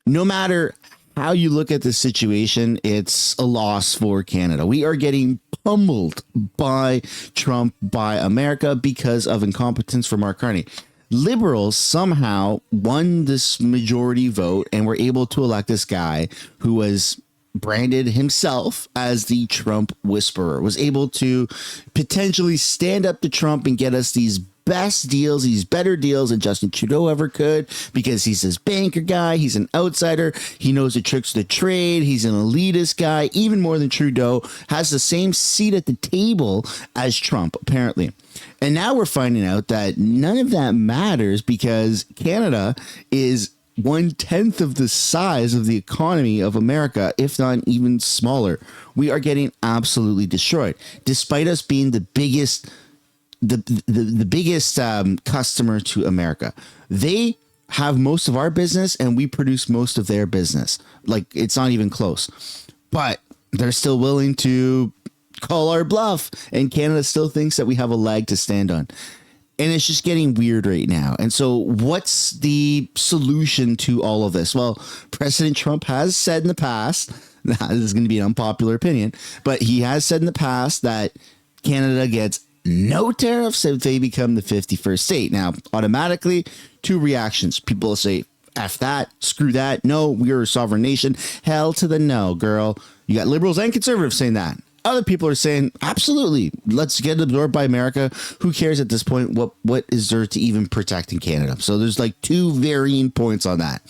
No matter how you look at the situation, it's a loss for Canada. We are getting pummeled by Trump, by America, because of incompetence from Mark Carney. Liberals somehow won this majority vote and were able to elect this guy who was branded himself as the Trump whisperer, was able to potentially stand up to Trump and get us these best deals, these better deals than Justin Trudeau ever could, because he's this banker guy. He's an outsider. He knows the tricks of the trade. He's an elitist guy, even more than Trudeau, has the same seat at the table as Trump, apparently. And now we're finding out that none of that matters because Canada is 1/10 of the size of the economy of America, if not even smaller. We are getting absolutely destroyed, despite us being the biggest customer to America. They have most of our business and we produce most of their business. Like, it's not even close, but they're still willing to call our bluff. And Canada still thinks that we have a leg to stand on. And it's just getting weird right now. And so what's the solution to all of this? Well, President Trump has said in the past, this is going to be an unpopular opinion, but he has said in the past that Canada gets no tariffs if they become the 51st state. Now, automatically, two reactions. People will say, F that, screw that. No, we're a sovereign nation. Hell to the no, girl. You got liberals and conservatives saying that. Other people are saying, absolutely, let's get absorbed by America. Who cares at this point? What is there to even protect in Canada? So there's like two varying points on that.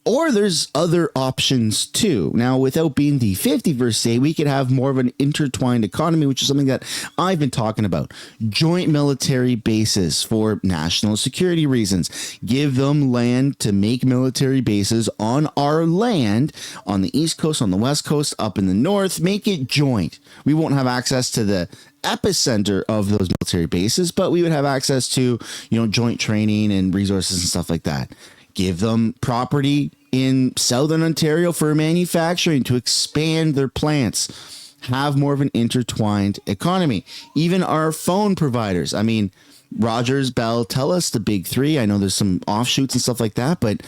Or there's other options too. Now, without being the 51st state, we could have more of an intertwined economy, which is something that I've been talking about. Joint military bases for national security reasons. Give them land to make military bases on our land, on the East Coast, on the West Coast, up in the North. Make it joint. We won't have access to the epicenter of those military bases, but we would have access to, joint training and resources and stuff like that. Give them property in Southern Ontario for manufacturing to expand their plants. Have more of an intertwined economy. Even our phone providers. I mean, Rogers, Bell, TELUS, the big three. I know there's some offshoots and stuff like that, but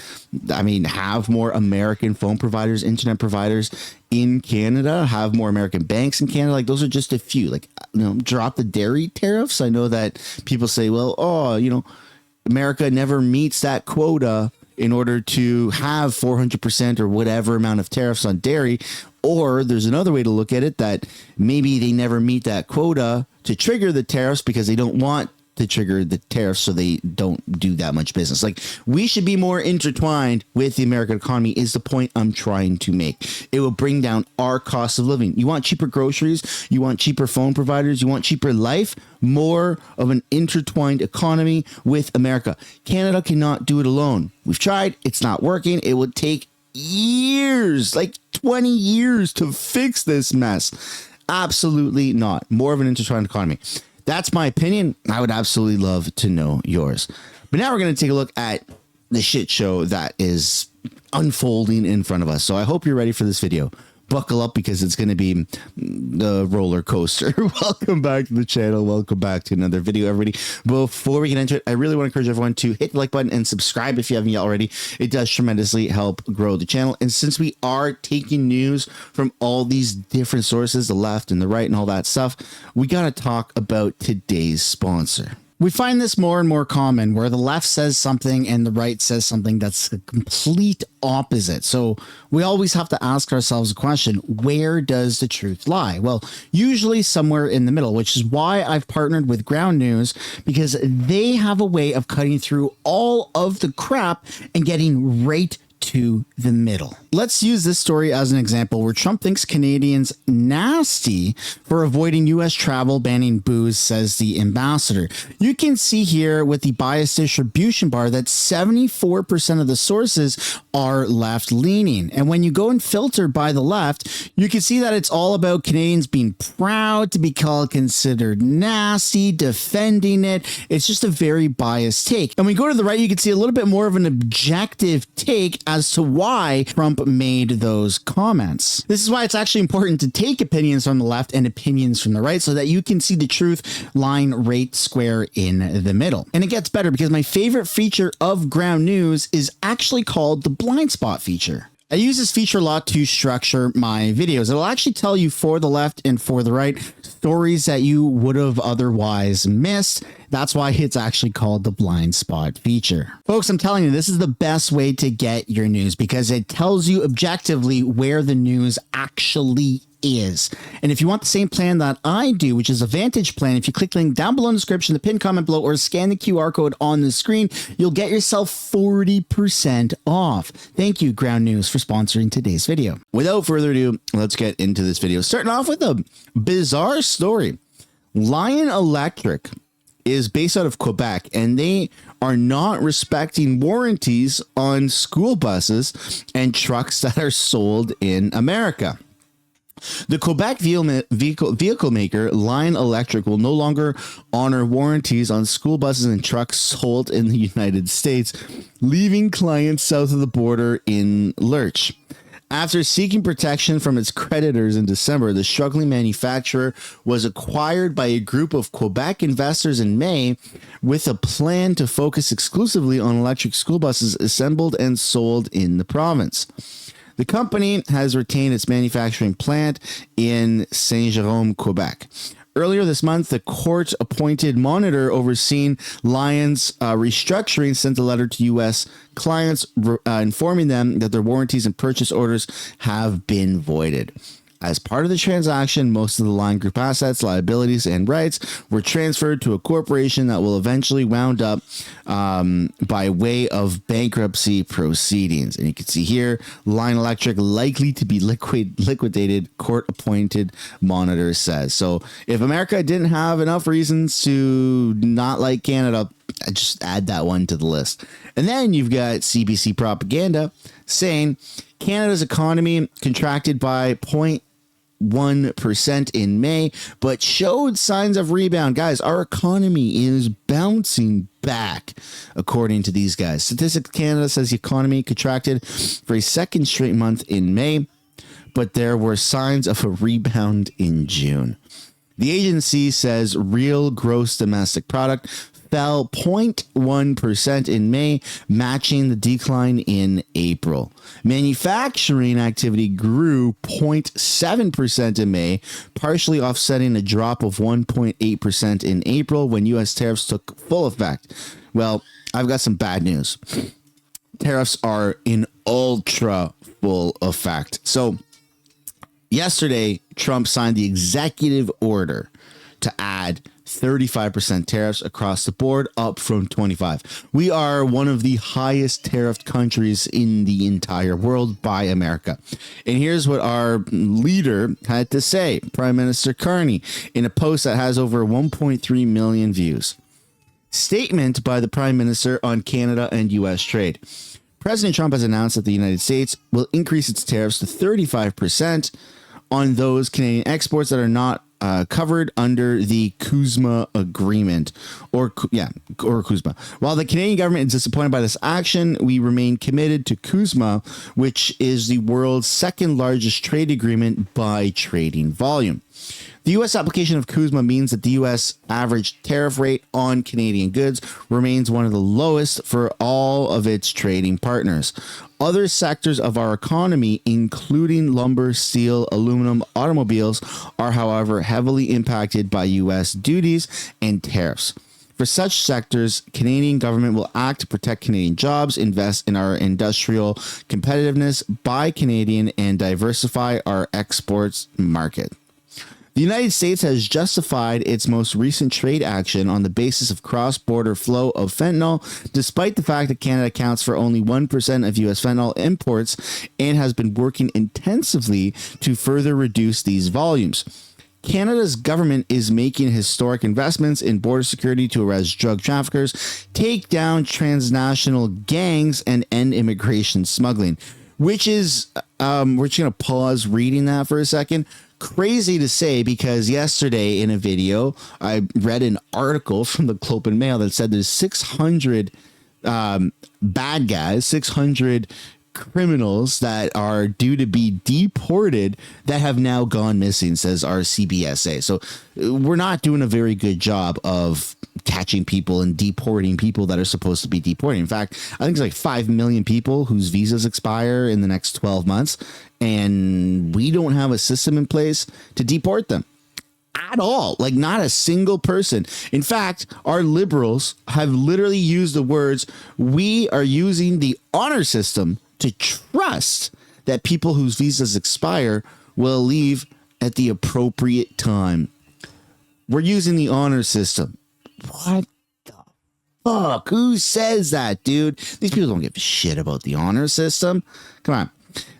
I mean, have more American phone providers, internet providers in Canada. Have more American banks in Canada. Like, those are just a few. Like, drop the dairy tariffs. I know that people say, well, America never meets that quota in order to have 400% or whatever amount of tariffs on dairy. Or there's another way to look at it, that maybe they never meet that quota to trigger the tariffs because they don't want to trigger the tariffs, so they don't do that much business. Like, we should be more intertwined with the American economy is the point I'm trying to make. It will bring down our cost of living. You want cheaper groceries? You want cheaper phone providers? You want cheaper life? More of an intertwined economy with America. Canada cannot do it alone. We've tried. It's not working. It would take years, like 20 years to fix this mess. Absolutely not. More of an intertwined economy. That's my opinion. I would absolutely love to know yours. But now we're going to take a look at the shit show that is unfolding in front of us. So I hope you're ready for this video. Buckle up, because it's going to be the roller coaster. Welcome back to the channel. Welcome back to another video, everybody. Before we get into it, I really want to encourage everyone to hit the like button and subscribe if you haven't yet already. It does tremendously help grow the channel. And since we are taking news from all these different sources, the left and the right and all that stuff, we got to talk about today's sponsor. We find this more and more common, where the left says something and the right says something that's the complete opposite. So we always have to ask ourselves a question: where does the truth lie? Well, usually somewhere in the middle, which is why I've partnered with Ground News, because they have a way of cutting through all of the crap and getting right to the middle. Let's use this story as an example, where Trump thinks Canadians nasty for avoiding U.S. travel, banning booze, says the ambassador. You can see here with the bias distribution bar that 74% of the sources are left leaning. And when you go and filter by the left, you can see that it's all about Canadians being proud to be considered nasty, defending it. It's just a very biased take. And when we go to the right, you can see a little bit more of an objective take as as to why Trump made those comments. This is why it's actually important to take opinions from the left and opinions from the right so that you can see the truth lying right square in the middle. And it gets better because my favorite feature of Ground News is actually called the blind spot feature. I use this feature a lot to structure my videos. It'll actually tell you for the left and for the right stories that you would have otherwise missed. That's why it's actually called the blind spot feature. Folks, I'm telling you, this is the best way to get your news because it tells you objectively where the news actually is. And if you want the same plan that I do, which is a Vantage plan, if you click the link down below in the description, the pinned comment below, or scan the QR code on the screen, you'll get yourself 40% off. Thank you, Ground News, for sponsoring today's video. Without further ado, let's get into this video. Starting off with a bizarre story. Lion Electric is based out of Quebec, and they are not respecting warranties on school buses and trucks that are sold in America. The Quebec vehicle maker Lion Electric will no longer honor warranties on school buses and trucks sold in the United States, leaving clients south of the border in lurch. After seeking protection from its creditors in December, the struggling manufacturer was acquired by a group of Quebec investors in May with a plan to focus exclusively on electric school buses assembled and sold in the province. The company has retained its manufacturing plant in Saint-Jérôme, Quebec. Earlier this month, the court-appointed monitor overseeing Lion's restructuring sent a letter to U.S. clients informing them that their warranties and purchase orders have been voided. As part of the transaction, most of the Lion Group assets, liabilities, and rights were transferred to a corporation that will eventually wound up by way of bankruptcy proceedings. And you can see here, Lion Electric likely to be liquidated, court-appointed monitor says. So if America didn't have enough reasons to not like Canada, I just add that one to the list. And then you've got CBC Propaganda saying Canada's economy contracted by 0.1% in May, but showed signs of rebound. Guys, our economy is bouncing back, according to these guys. Statistics Canada says the economy contracted for a second straight month in May, but there were signs of a rebound in June. The agency says real gross domestic product fell 0.1% in May, matching the decline in April. Manufacturing activity grew 0.7% in May, partially offsetting a drop of 1.8% in April when U.S. tariffs took full effect. Well, I've got some bad news. Tariffs are in ultra full effect. So yesterday, Trump signed the executive order to add 35% tariffs across the board, up from 25. We are one of the highest tariffed countries in the entire world by America. And here's what our leader had to say, Prime Minister Carney, in a post that has over 1.3 million views. Statement by the Prime Minister on Canada and U.S. trade. President Trump has announced that the United States will increase its tariffs to 35% on those Canadian exports that are not covered under the CUSMA agreement, or CUSMA. While the Canadian government is disappointed by this action, we remain committed to CUSMA, which is the world's second largest trade agreement by trading volume. The U.S. application of CUSMA means that the U.S. average tariff rate on Canadian goods remains one of the lowest for all of its trading partners. Other sectors of our economy, including lumber, steel, aluminum, automobiles, are, however, heavily impacted by U.S. duties and tariffs. For such sectors, Canadian government will act to protect Canadian jobs, invest in our industrial competitiveness, buy Canadian, and diversify our exports market. The United States has justified its most recent trade action on the basis of cross-border flow of fentanyl, despite the fact that Canada accounts for only 1% of U.S. fentanyl imports and has been working intensively to further reduce these volumes. Canada's government is making historic investments in border security to arrest drug traffickers, take down transnational gangs, and end immigration smuggling, which is, we're just going to pause reading that for a second. Crazy to say, because yesterday in a video, I read an article from the Globe and Mail that said there's 600 bad guys, 600 criminals that are due to be deported that have now gone missing, says our CBSA. So we're not doing a very good job of catching people and deporting people that are supposed to be deported. In fact, I think it's like 5 million people whose visas expire in the next 12 months, and we don't have a system in place to deport them at all. Like, not a single person. In fact, our liberals have literally used the words, we are using the honor system to trust that people whose visas expire will leave at the appropriate time. We're using the honor system. What the fuck? Who says that, dude? These people don't give a shit about the honor system. Come on.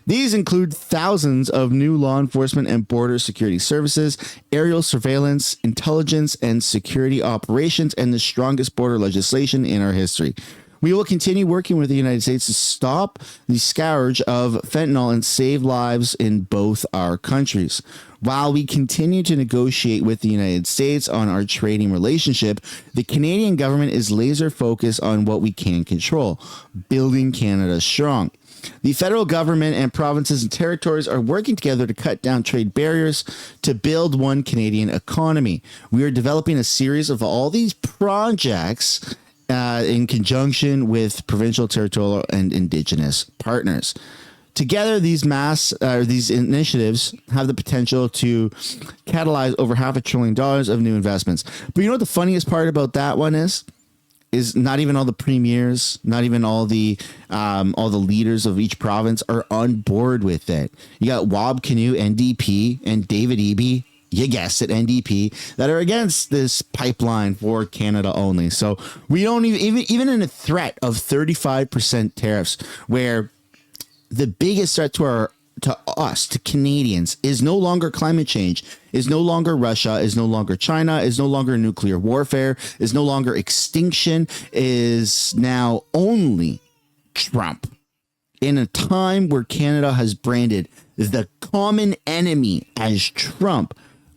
These include thousands of new law enforcement and border security services, aerial surveillance, intelligence, and security operations, and the strongest border legislation in our history. We will continue working with the United States to stop the scourge of fentanyl and save lives in both our countries. While we continue to negotiate with the United States on our trading relationship, the Canadian government is laser focused on what we can control, building Canada strong. The federal government and provinces and territories are working together to cut down trade barriers to build one Canadian economy. We are developing a series of all these projects in conjunction with provincial, territorial, and Indigenous partners. Together, these initiatives have the potential to catalyze over $500 billion of new investments. But you know what the funniest part about that one is not even all the premiers, not even all the leaders of each province are on board with it. You got Wab Kinew, NDP, and David Eby, you guessed it, NDP, that are against this pipeline for Canada only. So we don't even in a threat of 35% tariffs, where the biggest threat to us, to Canadians, is no longer climate change, is no longer Russia, is no longer China, is no longer nuclear warfare, is no longer extinction, is now only Trump. In a time where Canada has branded the common enemy as Trump,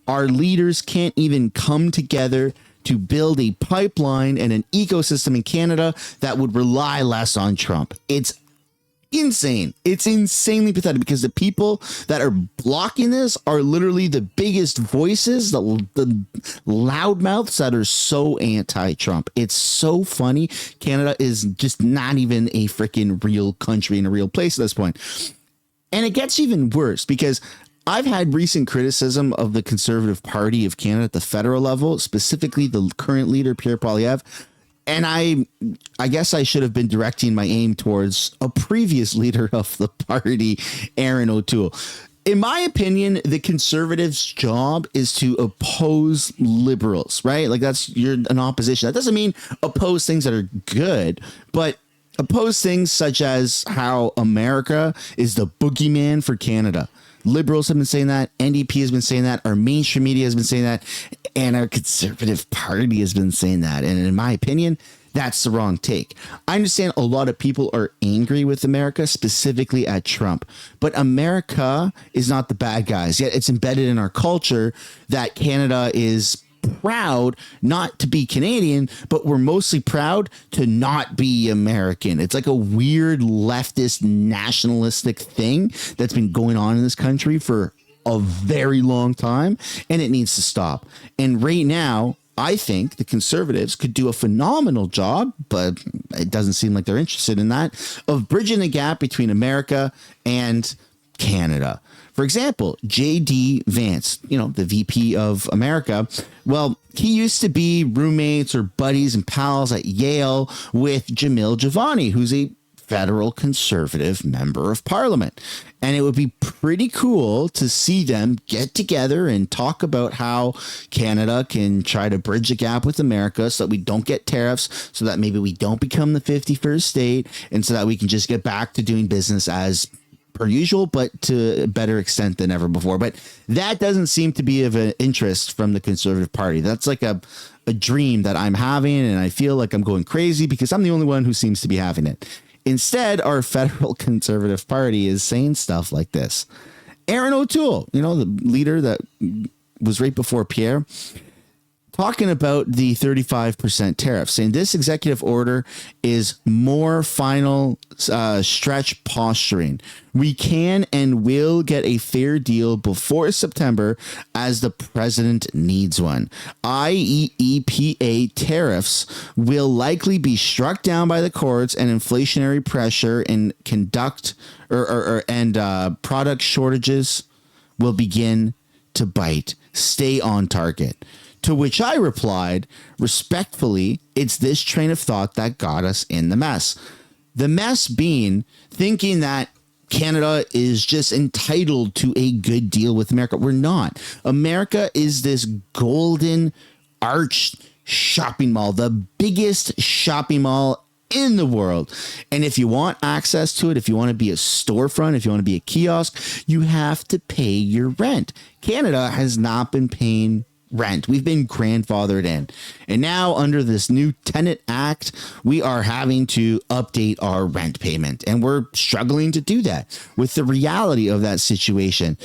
our leaders can't even come together to build a pipeline and an ecosystem in Canada that would rely less on Trump. It's insane. It's insanely pathetic, because the people that are blocking this are literally the biggest voices, the loudmouths that are so anti-Trump. It's so funny. Canada is just not even a freaking real country in a real place at this point. And it gets even worse, because I've had recent criticism of the Conservative Party of Canada at the federal level, specifically the current leader, Pierre Poilievre. And I guess I should have been directing my aim towards a previous leader of the party, Aaron O'Toole. In my opinion, the Conservatives' job is to oppose liberals, right? Like, you're an opposition. That doesn't mean oppose things that are good, but oppose things such as how America is the boogeyman for Canada. Liberals have been saying that. NDP has been saying that. Our mainstream media has been saying that. And our Conservative Party has been saying that. And in my opinion, that's the wrong take. I understand a lot of people are angry with America, specifically at Trump. But America is not the bad guys. Yet it's embedded in our culture that Canada is proud not to be Canadian, but we're mostly proud to not be American. It's like a weird leftist nationalistic thing that's been going on in this country for a very long time, and it needs to stop. And right now, I think the Conservatives could do a phenomenal job, but it doesn't seem like they're interested in that, of bridging the gap between America and Canada. For example, J.D. Vance, the VP of America, well, he used to be roommates or buddies and pals at Yale with Jamil Javani, who's a federal conservative member of parliament. And it would be pretty cool to see them get together and talk about how Canada can try to bridge the gap with America so that we don't get tariffs, so that maybe we don't become the 51st state, and so that we can just get back to doing business as per usual, but to a better extent than ever before. But that doesn't seem to be of an interest from the Conservative Party. That's like a dream that I'm having, and I feel like I'm going crazy because I'm the only one who seems to be having it. Instead, our federal Conservative Party is saying stuff like this. Aaron O'Toole, the leader that was right before Pierre, talking about the 35% tariff, saying this executive order is more final stretch posturing. We can and will get a fair deal before September as the president needs one. IEEPA tariffs will likely be struck down by the courts, and inflationary pressure and product shortages will begin to bite. Stay on target. To which I replied, respectfully, it's this train of thought that got us in the mess. The mess being thinking that Canada is just entitled to a good deal with America. We're not. America is this golden arched shopping mall, the biggest shopping mall in the world. And if you want access to it, if you want to be a storefront, if you want to be a kiosk, you have to pay your rent. Canada has not been paying rent. We've been grandfathered in. And now under this new Tenant Act, we are having to update our rent payment. And we're struggling to do that with the reality of that situation.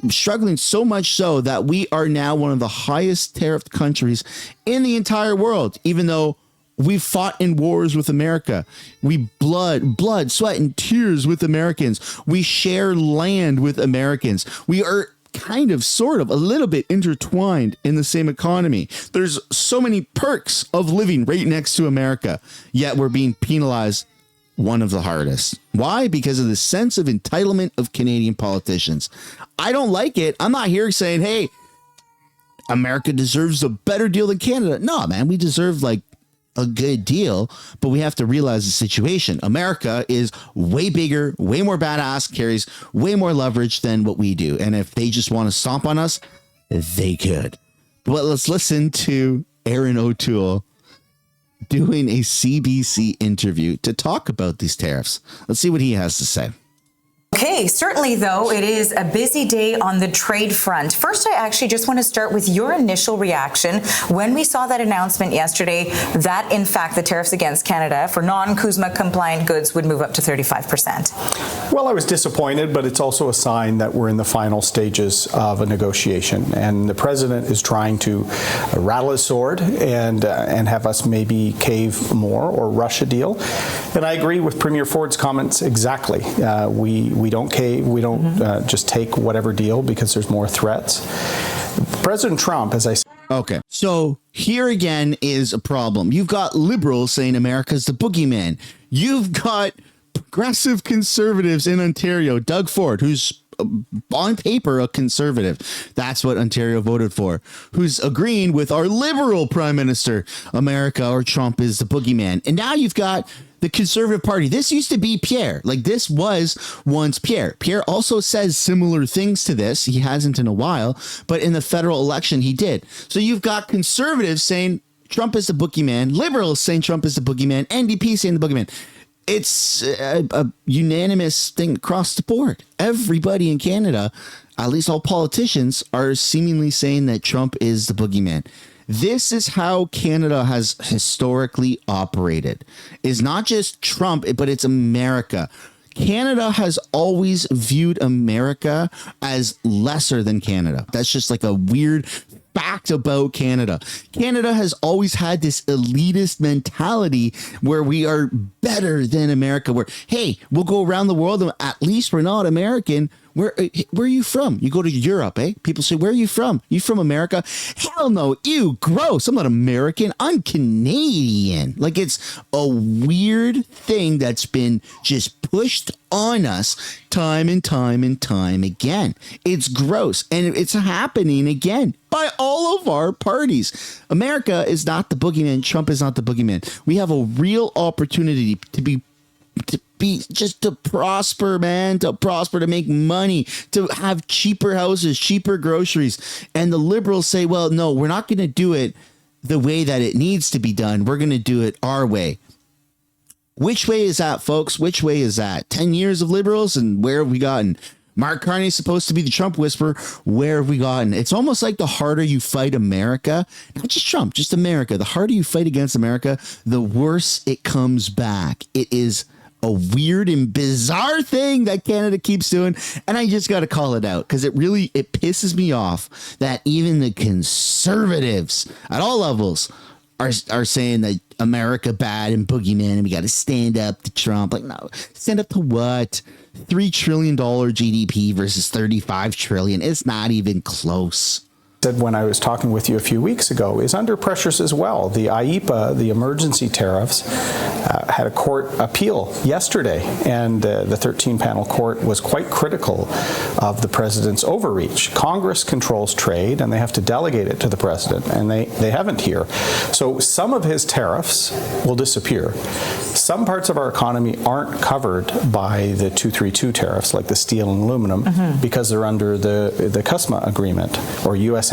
Struggling so much so that we are now one of the highest tariffed countries in the entire world, even though we've fought in wars with America. We blood, sweat, and tears with Americans. We share land with Americans. We are kind of, sort of, a little bit intertwined in the same economy. There's so many perks of living right next to America, yet we're being penalized one of the hardest. Why? Because of the sense of entitlement of Canadian politicians. I don't like it. I'm not here saying, hey, America deserves a better deal than Canada. No, man, we deserve like a good deal, but we have to realize the situation. America is way bigger, way more badass, carries way more leverage than what we do. And if they just want to stomp on us, they could. But let's listen to Aaron O'Toole doing a CBC interview to talk about these tariffs. Let's see what he has to say. Okay, certainly, though, it is a busy day on the trade front. First, I actually just want to start with your initial reaction when we saw that announcement yesterday that, in fact, the tariffs against Canada for non-CUSMA compliant goods would move up to 35%. Well, I was disappointed, but it's also a sign that we're in the final stages of a negotiation. And the president is trying to rattle his sword and have us maybe cave more or rush a deal. And I agree with Premier Ford's comments exactly. We don't cave. We don't just take whatever deal because there's more threats. President Trump, as I said. Okay, so here again is a problem. You've got liberals saying America's the boogeyman. You've got progressive conservatives in Ontario, Doug Ford, who's on paper a conservative. That's what Ontario voted for. Who's agreeing with our liberal prime minister, America or Trump is the boogeyman. And now you've got the Conservative Party. This used to be Pierre. Like, this was once Pierre. Pierre also says similar things to this. He hasn't in a while, but in the federal election, he did. So you've got conservatives saying Trump is the boogeyman, liberals saying Trump is the boogeyman, NDP saying the boogeyman. It's a unanimous thing across the board. Everybody in Canada, at least all politicians, are seemingly saying that Trump is the boogeyman. This is how Canada has historically operated. It's not just Trump, but it's America. Canada has always viewed America as lesser than Canada. That's just like a weird fact about Canada. Canada has always had this elitist mentality where we are better than America, where, hey, we'll go around the world and at least we're not American. Where are you from? You go to Europe, eh? People say, where are you from? You from America? Hell no. Ew, gross. I'm not American. I'm Canadian. Like, it's a weird thing that's been just pushed on us time and time and time again. It's gross. And it's happening again by all of our parties. America is not the boogeyman. Trump is not the boogeyman. We have a real opportunity to prosper, man, to make money, to have cheaper houses, cheaper groceries. And the liberals say, well, no, we're not going to do it the way that it needs to be done. We're going to do it our way. Which way is that, folks? Which way is that? 10 years of liberals, and where have we gotten? Mark Carney's supposed to be the Trump whisperer. Where have we gotten? It's almost like the harder you fight America, not just Trump, just America, the harder you fight against America, the worse it comes back. It is a weird and bizarre thing that Canada keeps doing, and I just got to call it out because it pisses me off that even the conservatives at all levels are saying that America bad and boogeyman and we got to stand up to Trump. Like, no, stand up to what? $3 trillion GDP versus 35 trillion. It's not even close. Said when I was talking with you a few weeks ago, is under pressures as well. The IEEPA, the emergency tariffs, had a court appeal yesterday, and the 13-panel court was quite critical of the president's overreach. Congress controls trade, and they have to delegate it to the president, and they haven't here. So some of his tariffs will disappear. Some parts of our economy aren't covered by the 232 tariffs, like the steel and aluminum, because they're under the CUSMA agreement, or USMCA.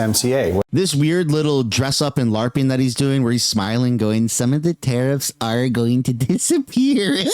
This weird little dress up and LARPing that he's doing where he's smiling going, some of the tariffs are going to disappear.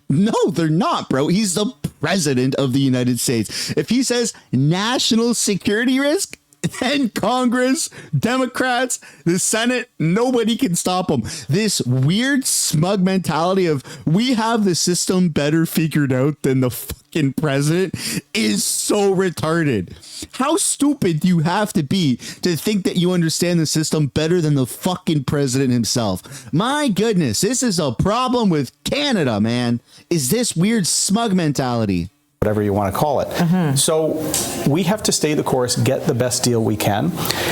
No, they're not, bro. He's the president of the United States. If he says national security risk, then Congress, Democrats, the Senate, nobody can stop him. This weird smug mentality of we have the system better figured out than the fucking president is so retarded. How stupid do you have to be to think that you understand the system better than the fucking president himself? My goodness, this is a problem with Canada, man. Is this weird smug mentality? Whatever you want to call it. So we have to stay the course, get the best deal we can.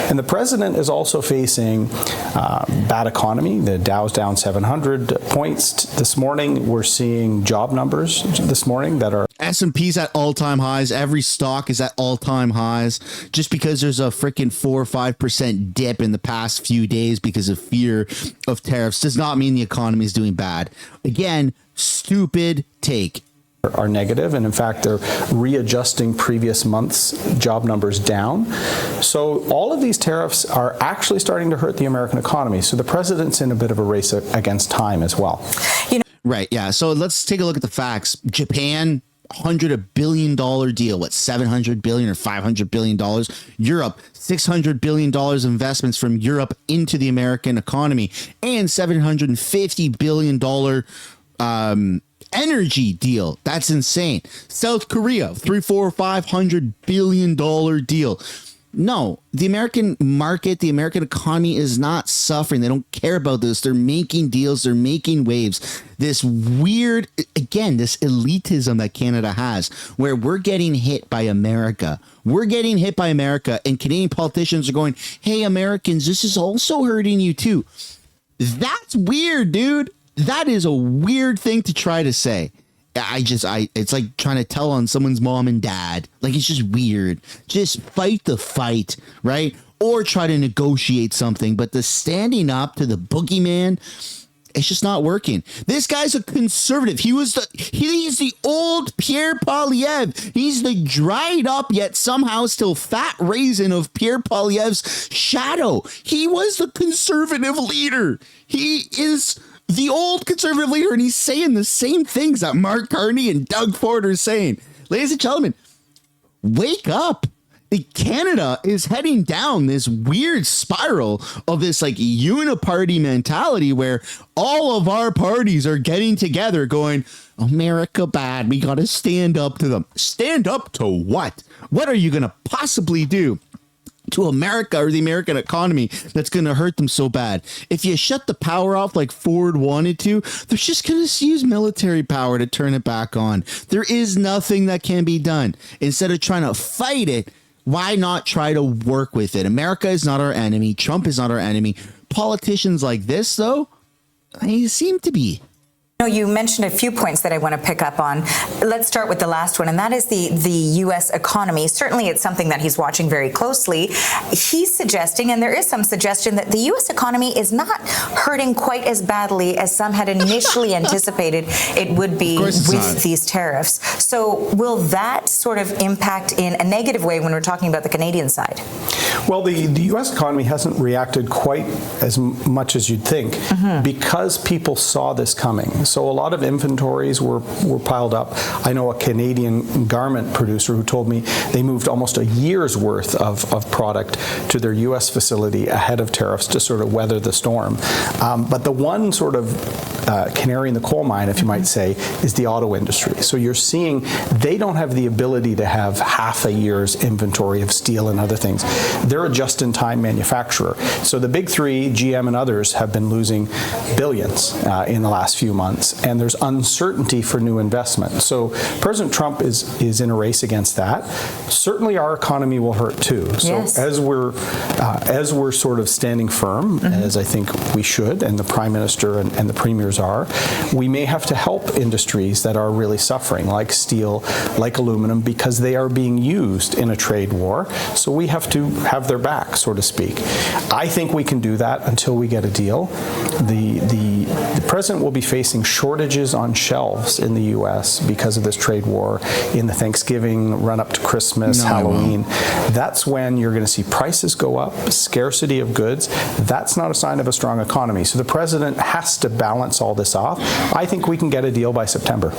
And the president is also facing bad economy. The Dow's down 700 points this morning. We're seeing job numbers this morning that are S&P's at all-time highs. Every stock is at all-time highs. Just because there's a freaking 4 or 5% dip in the past few days because of fear of tariffs does not mean the economy is doing bad. Again, stupid take. Are negative, and in fact they're readjusting previous months' job numbers down. So all of these tariffs are actually starting to hurt the American economy. So the president's in a bit of a race against time as well. Right, yeah. So let's take a look at the facts. Japan, $100 billion deal. What, $700 billion or $500 billion? Europe, $600 billion investments from Europe into the American economy, and $750 billion energy deal. That's insane. South Korea, $500 billion deal. No, the American market, the American economy is not suffering. They don't care about this. They're making deals. They're making waves. This weird, again, this elitism that Canada has, where we're getting hit by America. We're getting hit by America, and Canadian politicians are going, hey, Americans, this is also hurting you too. That's weird, dude. That is a weird thing to try to say. It's like trying to tell on someone's mom and dad. Like, it's just weird. Just fight the fight, right? Or try to negotiate something. But the standing up to the boogeyman, it's just not working. This guy's a conservative. He's the old Pierre Poilievre. He's the dried up yet somehow still fat raisin of Pierre Poilievre's shadow. He was the conservative leader. He is the old conservative leader, and he's saying the same things that Mark Carney and Doug Ford are saying. Ladies and gentlemen, wake up. Canada is heading down this weird spiral of this like uniparty mentality where all of our parties are getting together going, America bad, we gotta stand up to them. Stand up to what? What are you gonna possibly do to America or the American economy that's going to hurt them so bad? If you shut the power off like Ford wanted to, they're just going to use military power to turn it back on. There is nothing that can be done. Instead of trying to fight it, why not try to work with it? America is not our enemy. Trump is not our enemy. Politicians like this, though, they seem to be. You mentioned a few points that I want to pick up on. Let's start with the last one, and that is the U.S. economy. Certainly, it's something that he's watching very closely. He's suggesting, and there is some suggestion, that the U.S. economy is not hurting quite as badly as some had initially anticipated it would be with these tariffs. So will that sort of impact in a negative way when we're talking about the Canadian side? Well, the U.S. economy hasn't reacted quite as much as you'd think because people saw this coming. So a lot of inventories were piled up. I know a Canadian garment producer who told me they moved almost a year's worth of product to their U.S. facility ahead of tariffs to sort of weather the storm. But the one sort of canary in the coal mine, if you might say, is the auto industry. So you're seeing they don't have the ability to have half a year's inventory of steel and other things. They're a just-in-time manufacturer. So the big three, GM and others, have been losing billions in the last few months, and there's uncertainty for new investment. So President Trump is in a race against that. Certainly our economy will hurt too. So yes. as we're sort of standing firm, as I think we should, and the Prime Minister and the Premiers are, we may have to help industries that are really suffering, like steel, like aluminum, because they are being used in a trade war. So we have to have their back, so to speak. I think we can do that until we get a deal. The president will be facing shortages on shelves in the U.S. because of this trade war in the Thanksgiving run up to Christmas, Halloween. That's when you're going to see prices go up, scarcity of goods. That's not a sign of a strong economy. So the president has to balance all this off. I think we can get a deal by September.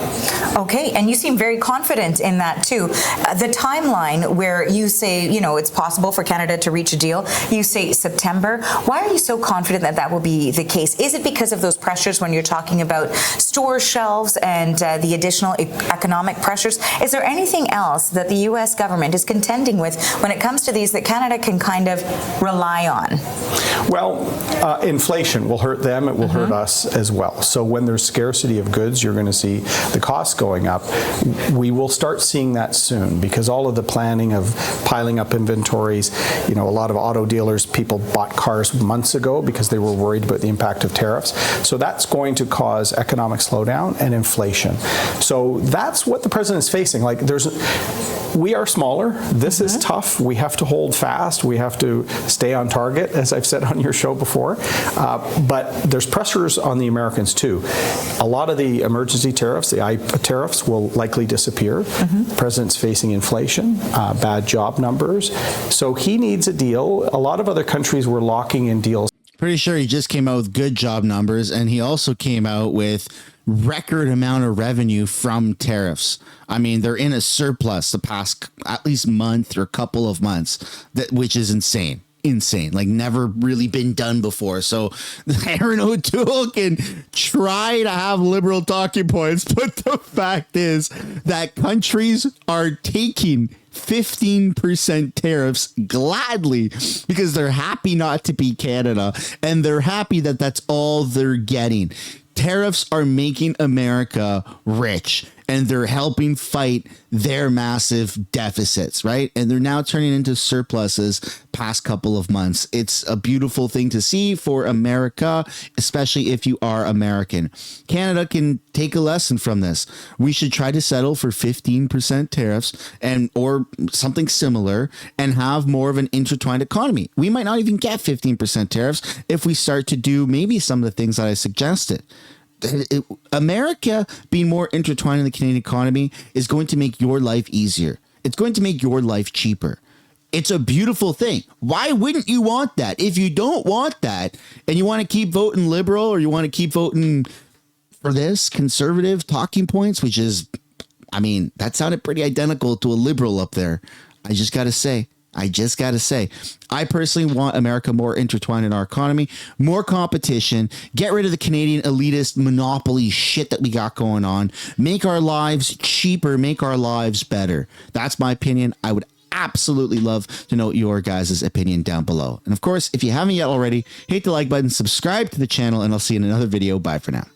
Okay, and you seem very confident in that too. The timeline where you say, you know, it's possible for Canada to reach a deal, you say September. Why are you so confident that that will be the case? Is it because of those pressures when you're talking about store shelves and the additional economic pressures? Is there anything else that the U.S. government is contending with when it comes to these that Canada can kind of rely on? Well, inflation will hurt them. It will hurt us as well. So when there's scarcity of goods, you're going to see the costs going up. We will start seeing that soon because all of the planning of piling up inventories, you know, a lot of auto dealers, people bought cars months ago because they were worried about the impact of tariffs. So that's going to cause economic slowdown and inflation. So that's what the president is facing. Like we are smaller. This is tough. We have to hold fast. We have to stay on target, as I've said on your show before. But there's pressures on the Americans too. A lot of the emergency tariffs, the IEEPA tariffs, will likely disappear. The president's facing inflation, bad job numbers. So he needs a deal. A lot of other countries were locking in deals. Pretty sure he just came out with good job numbers, and he also came out with record amount of revenue from tariffs. I mean, they're in a surplus the past at least month or couple of months, which is insane. Like never really been done before. So Aaron O'Toole can try to have liberal talking points, but the fact is that countries are taking 15% tariffs gladly because they're happy not to be Canada, and they're happy that that's all they're getting. Tariffs are making America rich, and they're helping fight their massive deficits, right? And they're now turning into surpluses past couple of months. It's a beautiful thing to see for America, especially if you are American. Canada can take a lesson from this. We should try to settle for 15% tariffs or something similar and have more of an intertwined economy. We might not even get 15% tariffs if we start to do maybe some of the things that I suggested. America being more intertwined in the Canadian economy is going to make your life easier. It's going to make your life cheaper. It's a beautiful thing. Why wouldn't you want that? If you don't want that and you want to keep voting liberal, or you want to keep voting for this conservative talking points, which is, I mean, that sounded pretty identical to a liberal up there. I just got to say, I personally want America more intertwined in our economy, more competition, get rid of the Canadian elitist monopoly shit that we got going on, make our lives cheaper, make our lives better. That's my opinion. I would absolutely love to know your guys' opinion down below. And of course, if you haven't yet already, hit the like button, subscribe to the channel, and I'll see you in another video. Bye for now.